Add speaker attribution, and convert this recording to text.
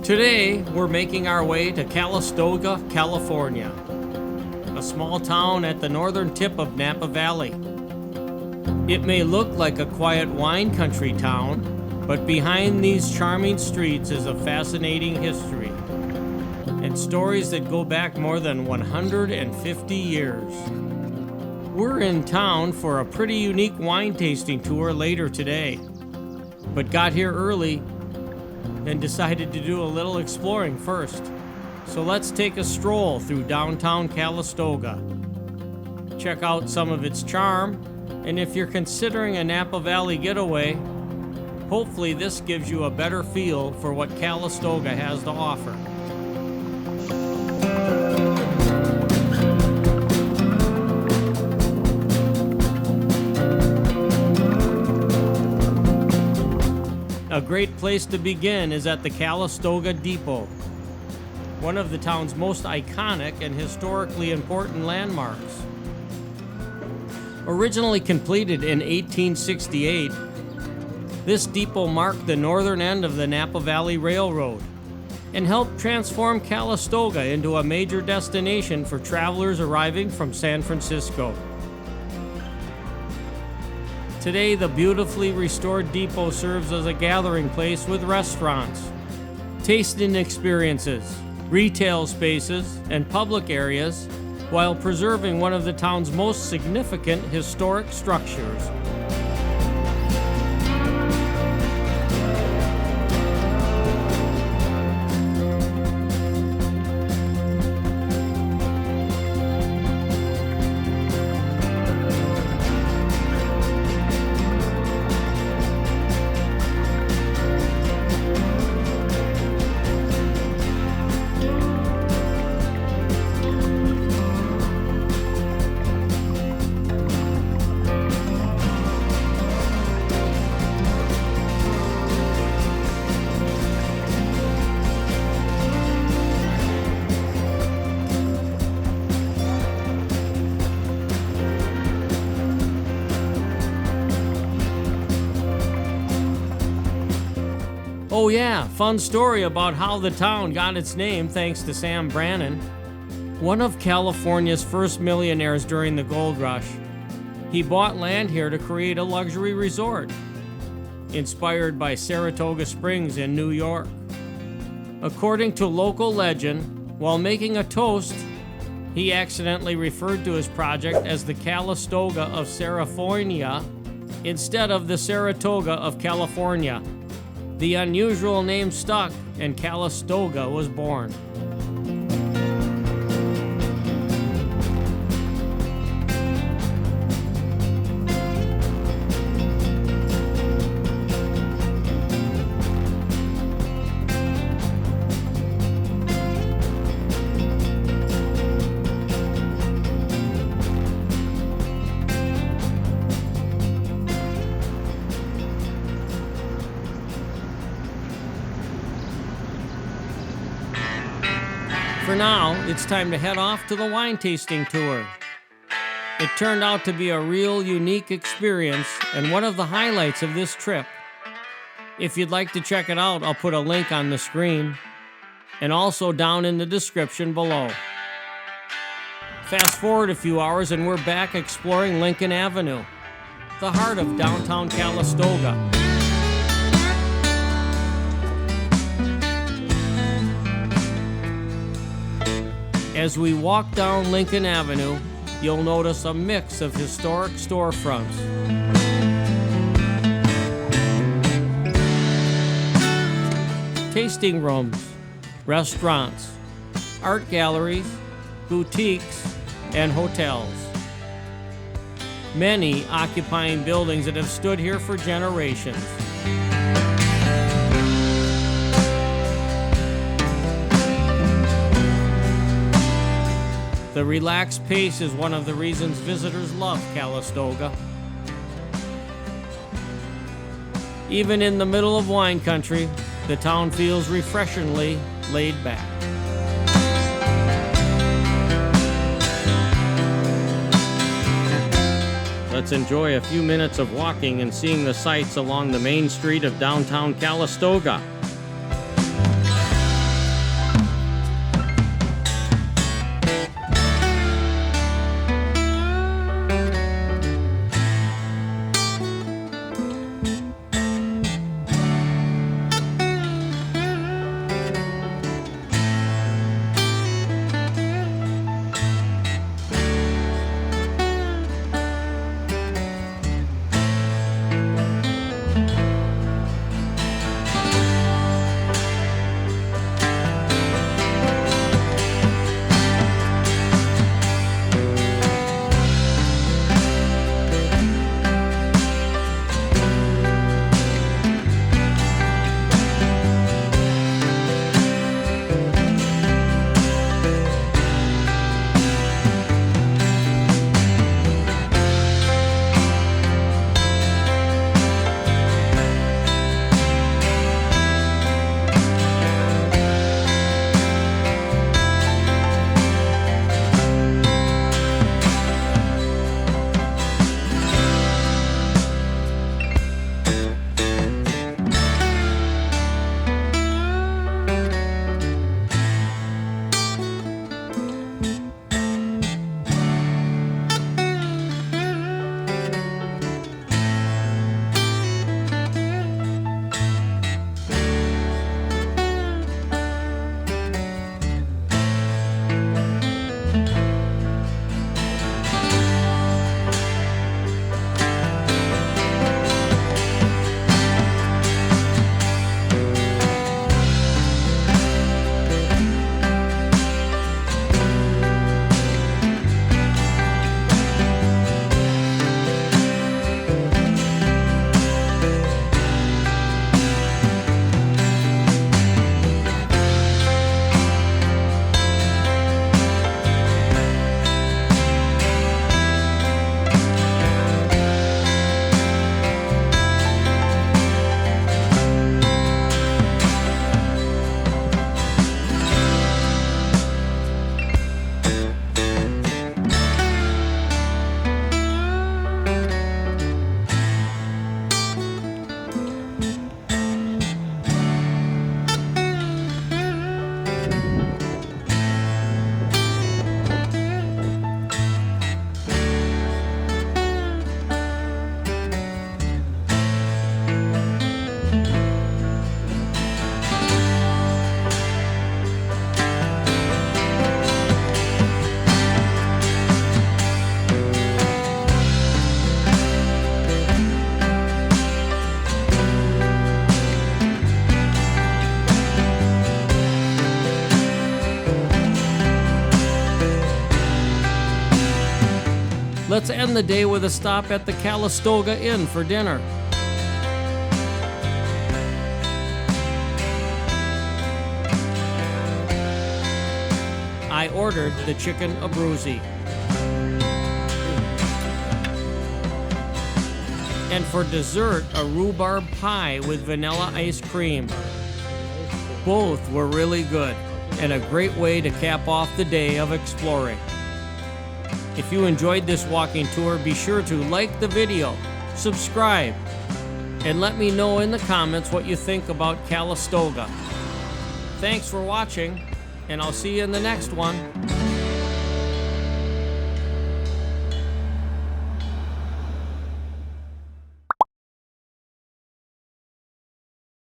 Speaker 1: Today, we're making our way to Calistoga, California, a small town at the northern tip of Napa Valley. It may look like a quiet wine country town, but behind these charming streets is a fascinating history and stories that go back more than 150 years. We're in town for a pretty unique wine tasting tour later today, but got here early and decided to do a little exploring first. So let's take a stroll through downtown Calistoga. Check out some of its charm, and if you're considering a Napa Valley getaway, hopefully this gives you a better feel for what Calistoga has to offer. A great place to begin is at the Calistoga Depot, one of the town's most iconic and historically important landmarks. Originally completed in 1868, this depot marked the northern end of the Napa Valley Railroad and helped transform Calistoga into a major destination for travelers arriving from San Francisco. Today, the beautifully restored depot serves as a gathering place with restaurants, tasting experiences, retail spaces, and public areas, while preserving one of the town's most significant historic structures. Oh yeah, fun story about how the town got its name thanks to Sam Brannan, one of California's first millionaires during the gold rush. He bought land here to create a luxury resort, inspired by Saratoga Springs in New York. According to local legend, while making a toast, he accidentally referred to his project as the Calistoga of Saratoga instead of the Saratoga of California. The unusual name stuck, and Calistoga was born. For now, it's time to head off to the wine tasting tour. It turned out to be a real unique experience and one of the highlights of this trip. If you'd like to check it out, I'll put a link on the screen and also down in the description below. Fast forward a few hours and we're back exploring Lincoln Avenue, the heart of downtown Calistoga. As we walk down Lincoln Avenue, you'll notice a mix of historic storefronts. Tasting rooms, restaurants, art galleries, boutiques, and hotels. Many occupying buildings that have stood here for generations. The relaxed pace is one of the reasons visitors love Calistoga. Even in the middle of wine country, the town feels refreshingly laid back. Let's enjoy a few minutes of walking and seeing the sights along the main street of downtown Calistoga. Let's end the day with a stop at the Calistoga Inn for dinner. I ordered the chicken abruzzi. And for dessert, a rhubarb pie with vanilla ice cream. Both were really good and a great way to cap off the day of exploring. If you enjoyed this walking tour, be sure to like the video, subscribe, and let me know in the comments what you think about Calistoga. Thanks for watching, and I'll see you in the next one.